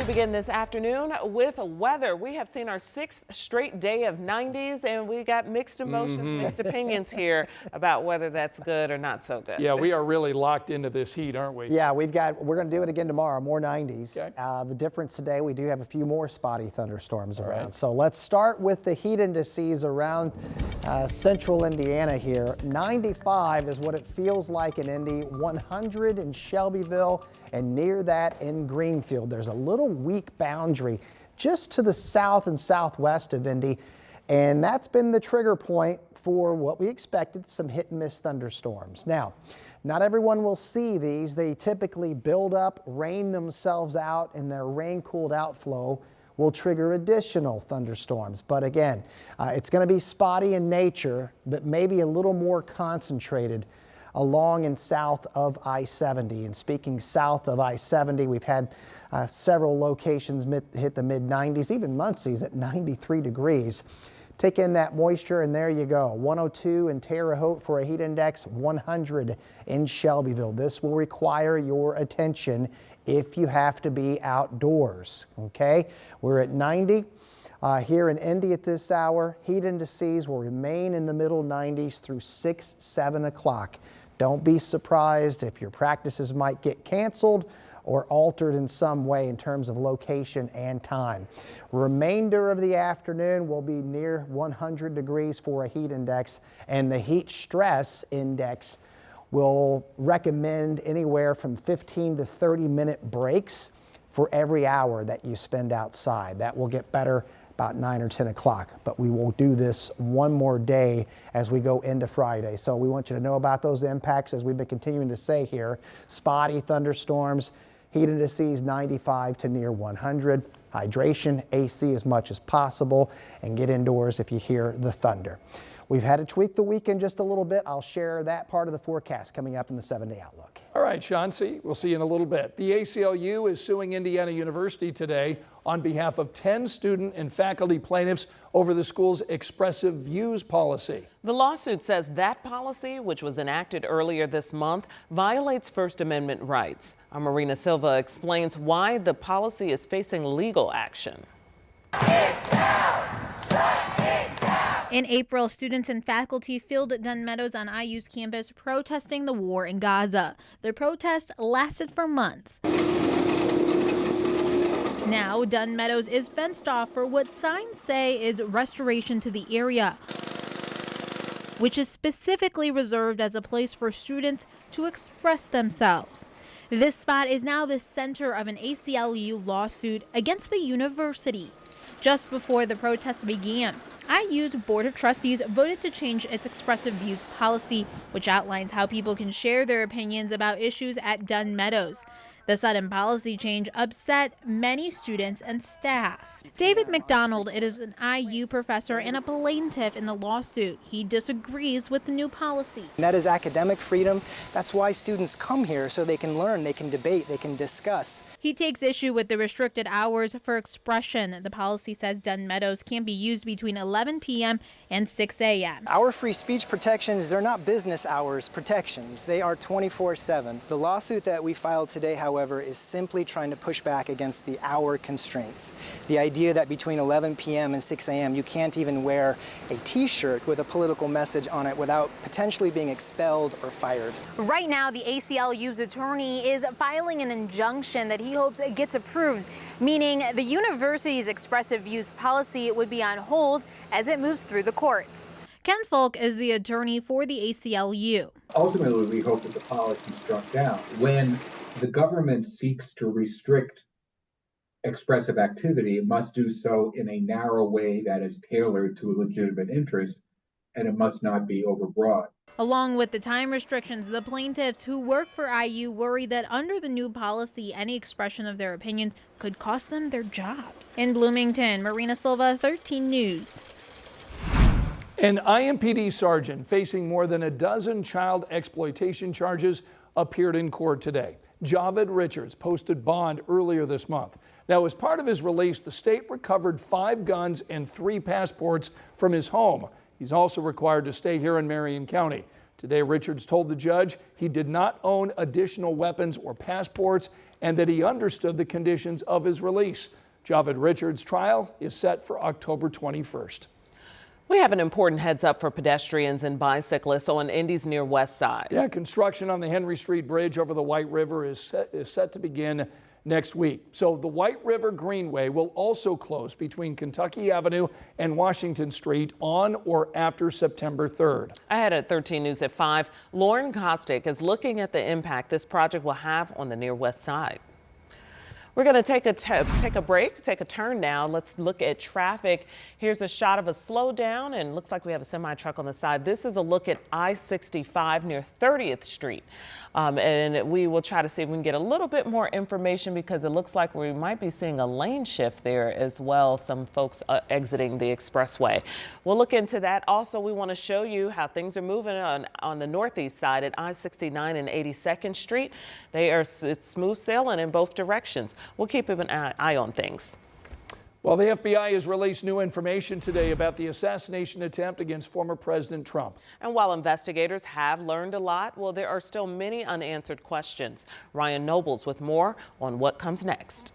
begin this afternoon with weather. We have seen our 6th straight day of 90s, and we got mixed emotions, mixed opinions here about whether that's good or not so good. Yeah, we are really locked into this heat, aren't we? Yeah, we're going to do it again tomorrow, more 90s. Okay. The difference today, we do have a few more spotty thunderstorms around. Right. So let's start with the heat indices around central Indiana here. 95 is what it feels like in Indy, 100 in Shelbyville, and near that in Greenfield. There's a little weak boundary just to the south and southwest of Indy, and that's been the trigger point for what we expected, some hit and miss thunderstorms. Now, not everyone will see these. They typically build up, rain themselves out, and their rain-cooled outflow will trigger additional thunderstorms. But again, it's going to be spotty in nature, but maybe a little more concentrated along and south of I-70. And speaking south of I-70, we've had several locations hit the mid-90s, even Muncie's at 93 degrees. Take in that moisture, and there you go. 102 in Terre Haute for a heat index, 100 in Shelbyville. This will require your attention if you have to be outdoors, okay? We're at 90 here in Indy at this hour. Heat indices will remain in the middle 90s through 6, 7 o'clock. Don't be surprised if your practices might get canceled or altered in some way in terms of location and time. Remainder of the afternoon will be near 100 degrees for a heat index, and the heat stress index will recommend anywhere from 15 to 30-minute breaks for every hour that you spend outside. That will get better about 9 or 10 o'clock, but we will do this one more day as we go into Friday. So we want you to know about those impacts, as we've been continuing to say here. Spotty thunderstorms, heat indices 95 to near 100. Hydration, AC as much as possible, and get indoors if you hear the thunder. We've had to tweak the weekend just a little bit. I'll share that part of the forecast coming up in the 7-day outlook. All right, Chauncey, we'll see you in a little bit. The ACLU is suing Indiana University today on behalf of 10 student and faculty plaintiffs over the school's expressive views policy. The lawsuit says that policy, which was enacted earlier this month, violates First Amendment rights. Our Marina Silva explains why the policy is facing legal action. In April, students and faculty filled Dunn Meadows on IU's campus protesting the war in Gaza. The protest lasted for months. Now, Dunn Meadows is fenced off for what signs say is restoration to the area, which is specifically reserved as a place for students to express themselves. This spot is now the center of an ACLU lawsuit against the university. Just before the protests began, IU's Board of Trustees voted to change its expressive views policy, which outlines how people can share their opinions about issues at Dunn Meadows. The sudden policy change upset many students and staff. David McDonald is an IU professor and a plaintiff in the lawsuit. He disagrees with the new policy. That is academic freedom. That's why students come here, so they can learn, they can debate, they can discuss. He takes issue with the restricted hours for expression. The policy says Dunn Meadows can be used between 11 p.m. and 6 a.m. Our free speech protections, they're not business hours protections. They are 24/7. The lawsuit that we filed today, however, is simply trying to push back against the hour constraints. The idea that between 11 p.m. and 6 a.m. you can't even wear a t-shirt with a political message on it without potentially being expelled or fired. Right now, the ACLU's attorney is filing an injunction that he hopes gets approved, meaning the university's expressive views policy would be on hold as it moves through the courts. Ken Folk is the attorney for the ACLU. Ultimately, we hope that the policy is struck down. When the government seeks to restrict expressive activity, it must do so in a narrow way that is tailored to a legitimate interest, and it must not be overbroad. Along with the time restrictions, the plaintiffs who work for IU worry that under the new policy, any expression of their opinions could cost them their jobs. In Bloomington, Marina Silva, 13 News. An IMPD sergeant facing more than a dozen child exploitation charges appeared in court today. Javed Richards posted bond earlier this month. Now, as part of his release, the state recovered 5 guns and 3 passports from his home. He's also required to stay here in Marion County. Today, Richards told the judge he did not own additional weapons or passports and that he understood the conditions of his release. Javed Richards' trial is set for October 21st. We have an important heads up for pedestrians and bicyclists on Indy's near West Side. Yeah, construction on the Henry Street Bridge over the White River is set to begin next week. So the White River Greenway will also close between Kentucky Avenue and Washington Street on or after September 3rd. Ahead at 13 News at 5, Lauren Kostick is looking at the impact this project will have on the near West Side. We're going to take a break, take a turn now. Let's look at traffic. Here's a shot of a slowdown, and looks like we have a semi-truck on the side. This is a look at I-65 near 30th Street. And we will try to see if we can get a little bit more information because it looks like we might be seeing a lane shift there as well. Some folks exiting the expressway. We'll look into that. Also, we want to show you how things are moving on the northeast side at I-69 and 82nd Street. It's smooth sailing in both directions. We'll keep an eye on things. Well, the FBI has released new information today about the assassination attempt against former President Trump. And while investigators have learned a lot, well, there are still many unanswered questions. Ryan Nobles with more on what comes next.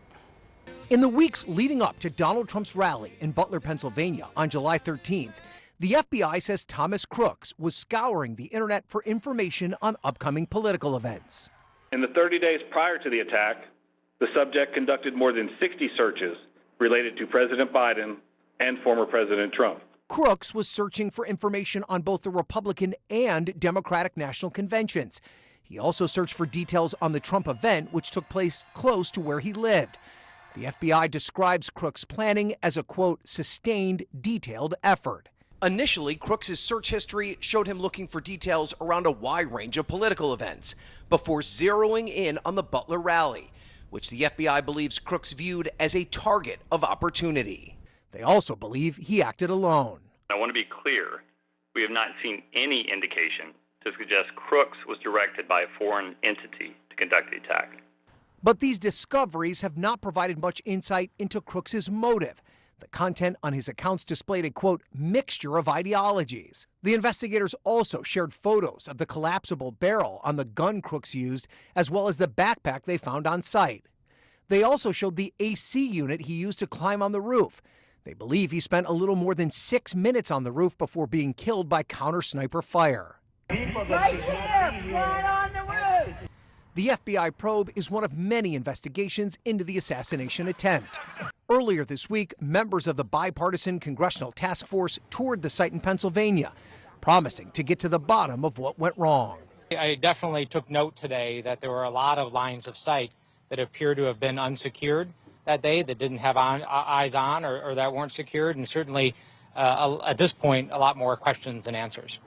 In the weeks leading up to Donald Trump's rally in Butler, Pennsylvania on July 13th, the FBI says Thomas Crooks was scouring the internet for information on upcoming political events. In the 30 days prior to the attack, the subject conducted more than 60 searches related to President Biden and former President Trump. Crooks was searching for information on both the Republican and Democratic national conventions. He also searched for details on the Trump event, which took place close to where he lived. The FBI describes Crooks' planning as a, quote, sustained, detailed effort. Initially, Crooks' search history showed him looking for details around a wide range of political events before zeroing in on the Butler rally, which the FBI believes Crooks viewed as a target of opportunity. They also believe he acted alone. I want to be clear, we have not seen any indication to suggest Crooks was directed by a foreign entity to conduct the attack. But these discoveries have not provided much insight into Crooks' motive. The content on his accounts displayed a, quote, mixture of ideologies. The investigators also shared photos of the collapsible barrel on the gun Crooks used, as well as the backpack they found on site. They also showed the AC unit he used to climb on the roof. They believe he spent a little more than 6 minutes on the roof before being killed by counter-sniper fire. Right here, right on the roof. The FBI probe is one of many investigations into the assassination attempt. Earlier this week, members of the bipartisan congressional task force toured the site in Pennsylvania, promising to get to the bottom of what went wrong. I definitely took note today that there were a lot of lines of sight that appear to have been unsecured that day, that didn't have eyes on or that weren't secured, and certainly at this point, a lot more questions than answers.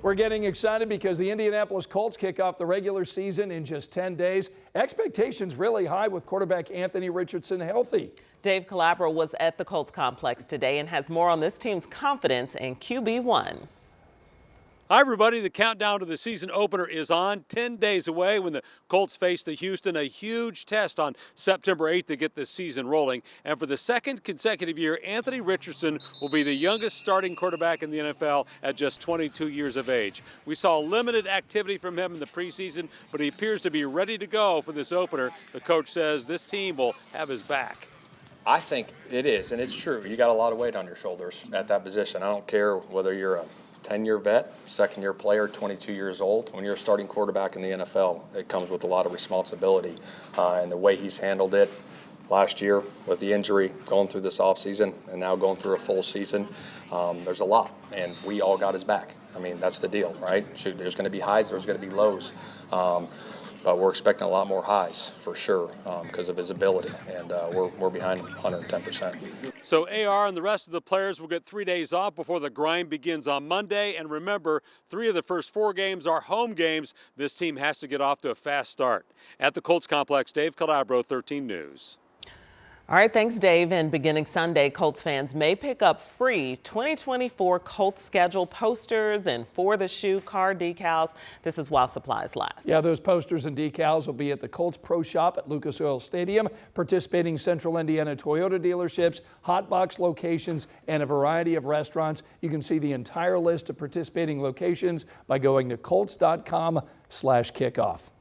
We're getting excited because the Indianapolis Colts kick off the regular season in just 10 days. Expectations really high with quarterback Anthony Richardson healthy. Dave Calabro was at the Colts complex today and has more on this team's confidence in QB1. Hi, everybody. The countdown to the season opener is on. 10 days away when the Colts face the Houston, a huge test on September 8th to get this season rolling. And for the second consecutive year, Anthony Richardson will be the youngest starting quarterback in the NFL at just 22 years of age. We saw limited activity from him in the preseason, but he appears to be ready to go for this opener. The coach says this team will have his back. I think it is, and it's true. You got a lot of weight on your shoulders at that position. I don't care whether you're a 10-year vet, second-year player, 22 years old. When you're a starting quarterback in the NFL, it comes with a lot of responsibility. And the way he's handled it last year with the injury, going through this offseason, and now going through a full season, there's a lot, and we all got his back. I mean, that's the deal, right? There's going to be highs, there's going to be lows. But we're expecting a lot more highs for sure because of his ability, and we're behind him 110%. So AR and the rest of the players will get 3 days off before the grind begins on Monday. And remember, 3 of the first 4 games are home games. This team has to get off to a fast start. At the Colts complex, Dave Calabro, 13 News. All right, thanks, Dave. And beginning Sunday, Colts fans may pick up free 2024 Colts schedule posters and For the Shoe car decals. This is while supplies last. Yeah, those posters and decals will be at the Colts Pro Shop at Lucas Oil Stadium, participating Central Indiana Toyota dealerships, hot box locations, and a variety of restaurants. You can see the entire list of participating locations by going to Colts.com/kickoff.